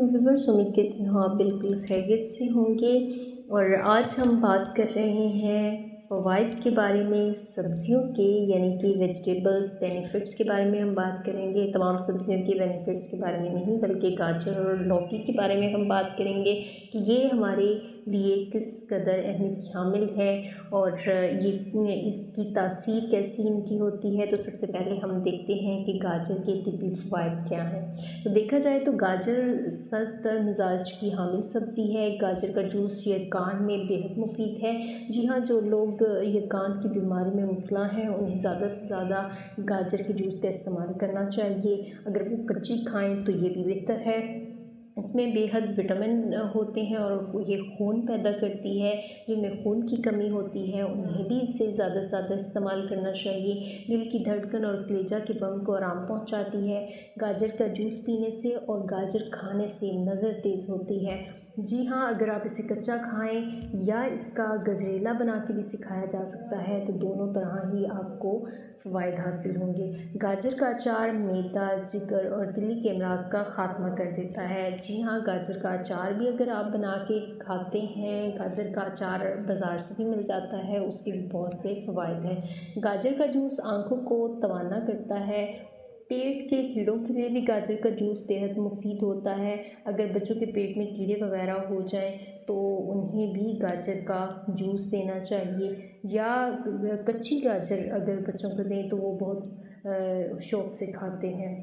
Viewers, उम्मीद करती हूँ आप बिल्कुल खैरियत से होंगे। और आज हम बात कर रहे हैं फ़वाइद के बारे में, सब्जियों के यानी कि वेजिटेबल्स बेनिफिट्स के बारे में हम बात करेंगे। तमाम सब्जियों के बेनिफिट्स के बारे में नहीं, बल्कि गाजर और लौकी के बारे में हम बात करेंगे कि ये हमारे लिए किस कदर अहमियत शामिल है और ये इसकी तासीर कैसी इनकी होती है। तो सबसे पहले हम देखते हैं कि गाजर के तिब्बी फ़वाइद क्या हैं। तो देखा जाए तो गाजर सर मिजाज की हामिल सब्ज़ी है। गाजर का जूस यकान में बेहद मुफीद है। जी हाँ, जो लोग यकान की बीमारी में मुब्तला हैं उन्हें ज़्यादा से ज़्यादा गाजर के जूस का इस्तेमाल करना चाहिए। अगर वो कच्ची खाएँ तो ये भी बेहतर है। इसमें बेहद विटामिन होते हैं और ये खून पैदा करती है। जिनमें खून की कमी होती है उन्हें भी इसे ज़्यादा से ज़्यादा इस्तेमाल करना चाहिए। दिल की धड़कन और कलेजा के बम को आराम पहुंचाती है। गाजर का जूस पीने से और गाजर खाने से नज़र तेज़ होती है। जी हाँ, अगर आप इसे कच्चा खाएं या इसका गजरेला बना के भी सिखाया जा सकता है तो दोनों तरह ही आपको फ़वाइद हासिल होंगे। गाजर का अचार मैदा, जिगर और दिली के अमराज का ख़ात्मा कर देता है। जी हाँ, गाजर का अचार भी अगर आप बना के खाते हैं, गाजर का अचार बाज़ार से भी मिल जाता है, उसके भी बहुत से फ़वाइद हैं। गाजर का जूस आँखों को तवाना करता है। पेट के कीड़ों के लिए भी गाजर का जूस बेहद मुफीद होता है। अगर बच्चों के पेट में कीड़े वगैरह हो जाएं तो उन्हें भी गाजर का जूस देना चाहिए, या कच्ची गाजर अगर बच्चों को दें तो वो बहुत शौक़ से खाते हैं।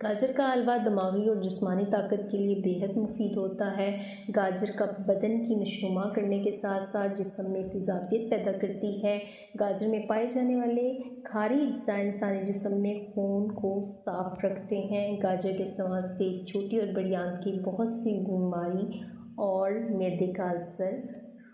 गाजर का हलवा दिमागी और जिस्मानी ताकत के लिए बेहद मुफीद होता है। गाजर का बदन की नशोनुमा करने के साथ साथ जिस्म में तेज़ाबियत पैदा करती है। गाजर में पाए जाने वाले खारी अज्जा इंसानी जिस्म में खून को साफ़ रखते हैं। गाजर के इस्तेमाल से छोटी और बड़ी आंत की बहुत सी बीमारी और मैदे का अल्सर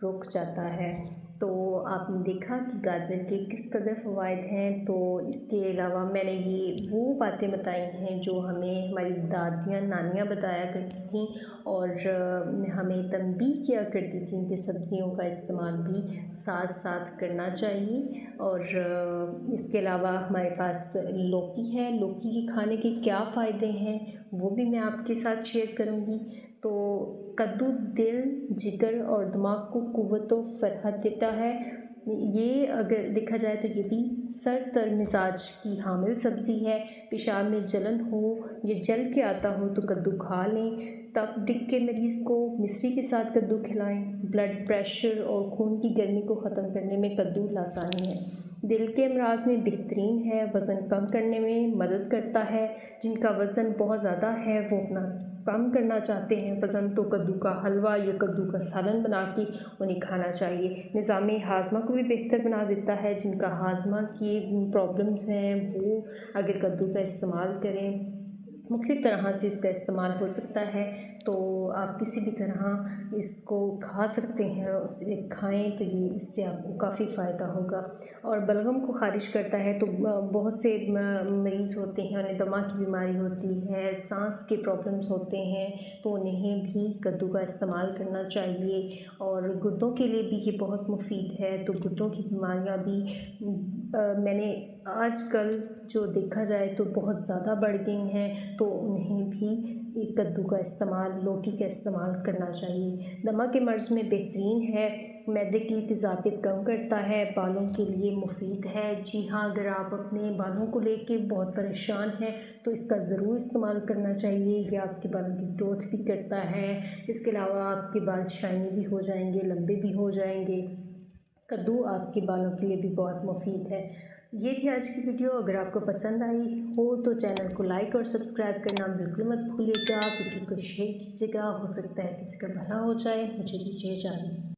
रुक जाता है। तो आपने देखा कि गाजर के किस कदर फ़वाइद हैं। तो इसके अलावा मैंने ये वो बातें बताई हैं जो हमें हमारी दादियाँ नानियाँ बताया करती थीं और हमें तंबीह किया करती थीं कि सब्जियों का इस्तेमाल भी साथ साथ करना चाहिए। और इसके अलावा हमारे पास लौकी है। लौकी के खाने के क्या फ़ायदे हैं वो भी मैं आपके साथ शेयर करूँगी। तो कद्दू दिल, जिगर और दिमाग को कुव्वत व फ़रहत देता है। ये अगर देखा जाए तो ये भी तर मिजाज की हामिल सब्ज़ी है। पेशाब में जलन हो या जल के आता हो तो कद्दू खा लें। तप दिक के मरीज़ को मिश्री के साथ कद्दू खिलाएं। ब्लड प्रेशर और खून की गर्मी को ख़त्म करने में कद्दू लासानी है। दिल के अमराज में बेहतरीन है। वज़न कम करने में मदद करता है। जिनका वज़न बहुत ज़्यादा है वो अपना कम करना चाहते हैं वज़न, तो कद्दू का हलवा या कद्दू का सालन बना के उन्हें खाना चाहिए। निज़ामे हाज़मा को भी बेहतर बना देता है। जिनका हाज़मा की प्रॉब्लम्स हैं वो अगर कद्दू का इस्तेमाल करें, मुख्तलिफ़ तरह से इसका इस्तेमाल हो सकता है। तो आप किसी भी तरह इसको खा सकते हैं, उसे खाएं तो ये इससे आपको काफ़ी फ़ायदा होगा। और बलगम को ख़ारिज करता है। तो बहुत से मरीज़ होते हैं उन्हें दमा की बीमारी होती है, सांस के प्रॉब्लम्स होते हैं, तो उन्हें भी कद्दू का इस्तेमाल करना चाहिए। और गुर्दों के लिए भी ये बहुत मुफीद है। तो गुर्दों की बीमारियाँ भी मैंने आजकल जो देखा जाए तो बहुत ज़्यादा बढ़ गई हैं, तो उन्हें भी कद्दू का इस्तेमाल, लौकी का इस्तेमाल करना चाहिए। दमा के मर्ज़ में बेहतरीन है। मैदे की तेज़ाबियत कम करता है। बालों के लिए मुफीद है। जी हाँ, अगर आप अपने बालों को लेके बहुत परेशान हैं तो इसका ज़रूर इस्तेमाल करना चाहिए। ये आपके बालों की ग्रोथ भी करता है। इसके अलावा आपके बाल शाइनी भी हो जाएंगे, लंबे भी हो जाएंगे। कद्दू आपके बालों के लिए भी बहुत मुफीद है। ये थी आज की वीडियो। अगर आपको पसंद आई हो तो चैनल को लाइक और सब्सक्राइब करना बिल्कुल मत भूलिएगा। वीडियो को शेयर कीजिएगा, हो सकता है किसी का भला हो जाए। मुझे दीजिए इजाज़त।